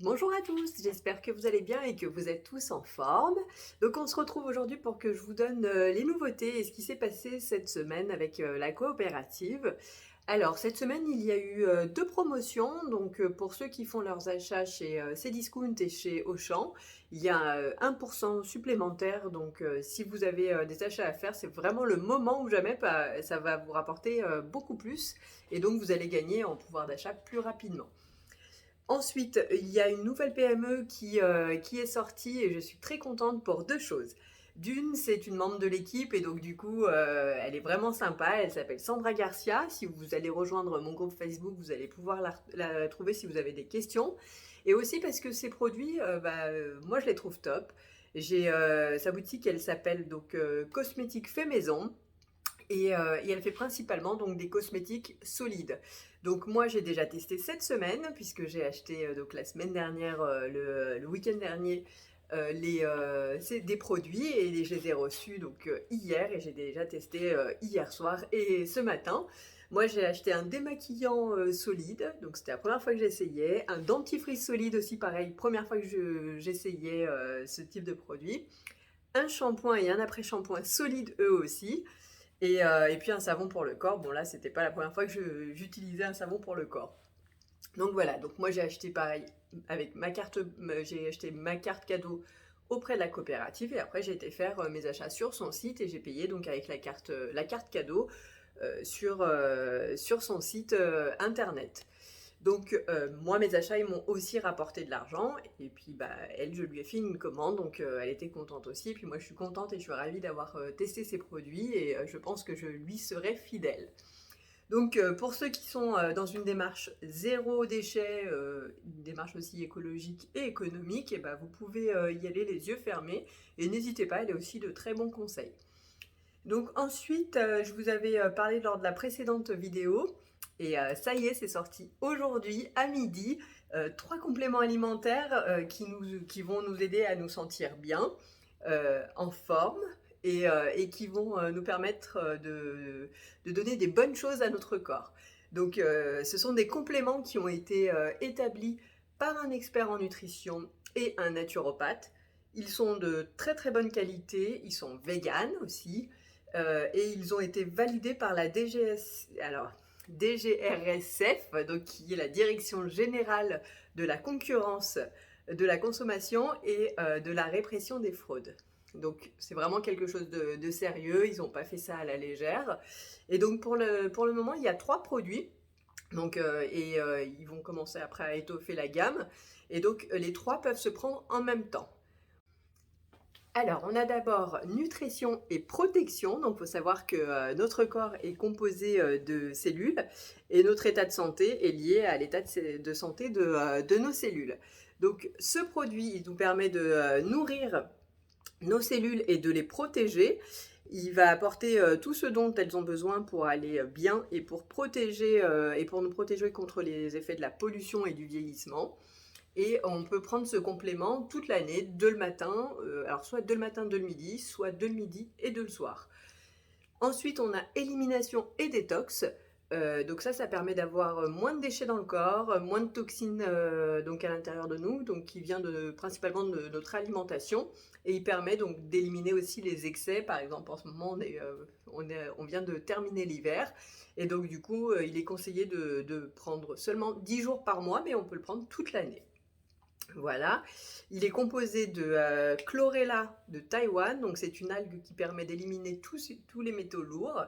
Bonjour à tous, j'espère que vous allez bien et que vous êtes tous en forme. Donc on se retrouve aujourd'hui pour que je vous donne les nouveautés et ce qui s'est passé cette semaine avec la coopérative. Alors cette semaine il y a eu deux promotions, donc pour ceux qui font leurs achats chez Cdiscount et chez Auchan, il y a 1% supplémentaire, donc si vous avez des achats à faire, c'est vraiment le moment ou jamais, ça va vous rapporter beaucoup plus et donc vous allez gagner en pouvoir d'achat plus rapidement. Ensuite, il y a une nouvelle PME qui est sortie et je suis très contente pour deux choses. D'une, c'est une membre de l'équipe et donc du coup, elle est vraiment sympa. Elle s'appelle Sandra Garcia. Si vous allez rejoindre mon groupe Facebook, vous allez pouvoir la trouver si vous avez des questions. Et aussi parce que ses produits, moi je les trouve top. J'ai sa boutique, elle s'appelle donc Cosmétiques Fait Maison. Et elle fait principalement donc des cosmétiques solides. Donc moi j'ai déjà testé cette semaine puisque j'ai acheté donc la semaine dernière, le week-end dernier, c'est des produits et je les ai reçus donc hier et j'ai déjà testé hier soir et ce matin. Moi j'ai acheté un démaquillant solide, donc c'était la première fois que j'essayais, un dentifrice solide aussi pareil, première fois que j'essayais ce type de produit, un shampoing et un après-shampoing solide eux aussi. Et puis un savon pour le corps. Bon là, c'était pas la première fois que j'utilisais un savon pour le corps. Donc voilà, donc moi j'ai acheté pareil avec ma carte, j'ai acheté ma carte cadeau auprès de la coopérative et après j'ai été faire mes achats sur son site et j'ai payé donc avec la carte cadeau sur son site internet. Donc moi mes achats ils m'ont aussi rapporté de l'argent et puis bah elle je lui ai fait une commande donc elle était contente aussi et puis moi je suis contente et je suis ravie d'avoir testé ses produits et je pense que je lui serai fidèle. Donc pour ceux qui sont dans une démarche zéro déchet, une démarche aussi écologique et économique, et ben, vous pouvez y aller les yeux fermés et n'hésitez pas, elle a aussi de très bons conseils. Donc ensuite, je vous avais parlé lors de la précédente vidéo, et ça y est, c'est sorti aujourd'hui à midi. Trois compléments alimentaires qui vont nous aider à nous sentir bien, en forme, et qui vont nous permettre de donner des bonnes choses à notre corps. Donc ce sont des compléments qui ont été établis par un expert en nutrition et un naturopathe. Ils sont de très très bonne qualité, ils sont véganes aussi, et ils ont été validés par la DGRSF, donc qui est la Direction générale de la concurrence, de la consommation et de la répression des fraudes. Donc c'est vraiment quelque chose de sérieux, ils n'ont pas fait ça à la légère. Et donc pour le moment, il y a trois produits. Donc, ils vont commencer après à étoffer la gamme. Et donc les trois peuvent se prendre en même temps. Alors, on a d'abord nutrition et protection. Donc, il faut savoir que notre corps est composé de cellules et notre état de santé est lié à l'état de santé de nos cellules. Donc, ce produit, il nous permet de nourrir nos cellules et de les protéger. Il va apporter tout ce dont elles ont besoin pour aller bien et pour nous protéger contre les effets de la pollution et du vieillissement. Et on peut prendre ce complément toute l'année, de le matin, alors soit de le matin, de le midi, soit de le midi et de le soir. Ensuite, on a élimination et détox. Donc ça permet d'avoir moins de déchets dans le corps, moins de toxines donc à l'intérieur de nous, donc qui vient principalement de notre alimentation, et il permet donc d'éliminer aussi les excès. Par exemple, en ce moment, on vient de terminer l'hiver, et donc du coup, il est conseillé de prendre seulement 10 jours par mois, mais on peut le prendre toute l'année. Voilà, il est composé de chlorella de Taïwan, donc c'est une algue qui permet d'éliminer tous les métaux lourds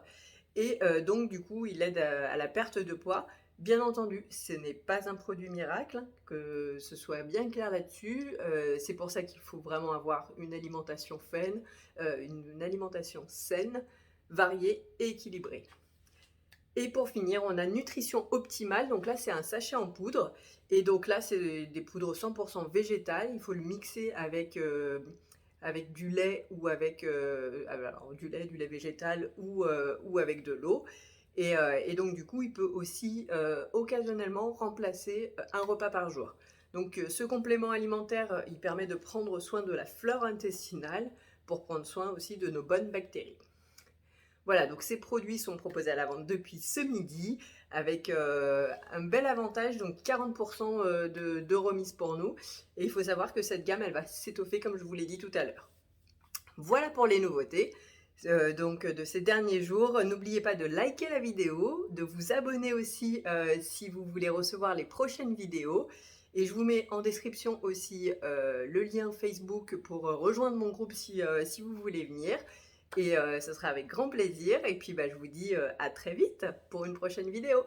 et donc du coup il aide à la perte de poids. Bien entendu, ce n'est pas un produit miracle, hein, que ce soit bien clair là-dessus. C'est pour ça qu'il faut vraiment avoir une alimentation une alimentation saine, variée et équilibrée. Et pour finir, on a nutrition optimale. Donc là, c'est un sachet en poudre. Et donc là, c'est des poudres 100% végétales. Il faut le mixer avec du lait ou du lait végétal ou avec de l'eau. Et donc du coup, il peut aussi occasionnellement remplacer un repas par jour. Donc ce complément alimentaire, il permet de prendre soin de la flore intestinale pour prendre soin aussi de nos bonnes bactéries. Voilà, donc ces produits sont proposés à la vente depuis ce midi. avec un bel avantage, donc 40% de remise pour nous. Et il faut savoir que cette gamme, elle va s'étoffer comme je vous l'ai dit tout à l'heure. Voilà pour les nouveautés donc de ces derniers jours. N'oubliez pas de liker la vidéo, de vous abonner aussi si vous voulez recevoir les prochaines vidéos. Et je vous mets en description aussi le lien Facebook pour rejoindre mon groupe si vous voulez venir. Et ce sera avec grand plaisir. Et puis je vous dis à très vite pour une prochaine vidéo.